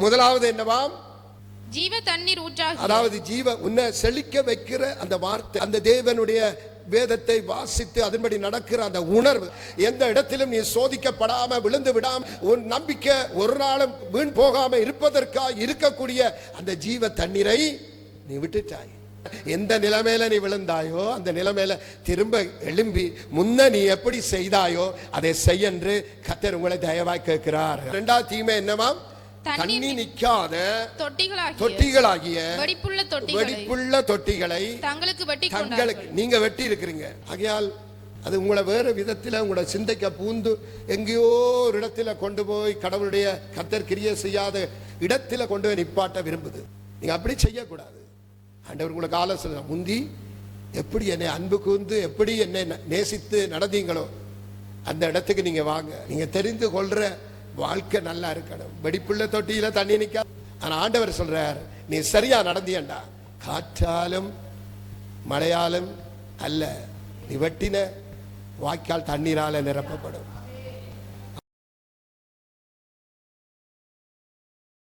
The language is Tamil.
முதலாவது என்னவாம்? ஜீவ தண்ணீர் ஊற்றாக. அதாவது ஜீவ உன்னை செழிக்க வைக்கிற அந்த வார்த்தை, அந்த தேவனுடைய வேதத்தை வாசித்து அதன்படி நடக்கிற அந்த உணர்வு. எந்த இடத்திலும் நீ சோதிக்கப்படாம விழுந்து விடாம உன் நம்பிக்கை ஒரு நாளும் வீண் போகாம இருப்பதற்காக இருக்கக்கூடிய அந்த ஜீவ தண்ணீரை நீ விட்டுட்டாய். எந்த நிலைமையில நீ விழுந்தாயோ அந்த நிலைமையில திரும்ப எழும்பி முன்ன நீ எப்படி செய்தாயோ அதை செய்ய என்று கர்த்தர் உங்களை தயவாய் கேட்கிறார். இரண்டாவது தீமை என்னவாம்? தண்ணி நிக்காத தொட்டிகளாகிய வெடிப்புள்ள தொட்டிகளை தங்களுக்கு நீங்க வெட்டி இருக்கிறீங்க. ஆகையால் அது உங்களை வேறு விதத்தில் உங்களோட சிந்தைக்க பூந்து எங்கேயோ ஒரு இடத்துல கொண்டு போய் கடவுளுடைய கர்த்தர் கிரியை செய்யாத இடத்துல கொண்டு போய் நிப்பாட்ட விரும்புது. நீங்க அப்படி செய்யக்கூடாது. ஆண்டவர் உங்களுக்கு ஆலோசனை, முந்தி எப்படி என்னை அன்பு கூர்ந்து எப்படி என்னை நேசித்து நடந்தீங்களோ அந்த இடத்துக்கு நீங்க வாங்க. நீங்க தெரிந்து கொள்ற வாழ்க்கை நல்லா இருக்கணும். வெடிப்புள்ள தொட்டியில தண்ணி நிக்க. ஆனா ஆண்டவர் சொல்றார், நீ சரியா நடந்தியண்டா காற்றாலும் மழையாலும் அல்ல, நீ வெட்டின வாய்க்கால் தண்ணீரால நிரப்பப்படும்.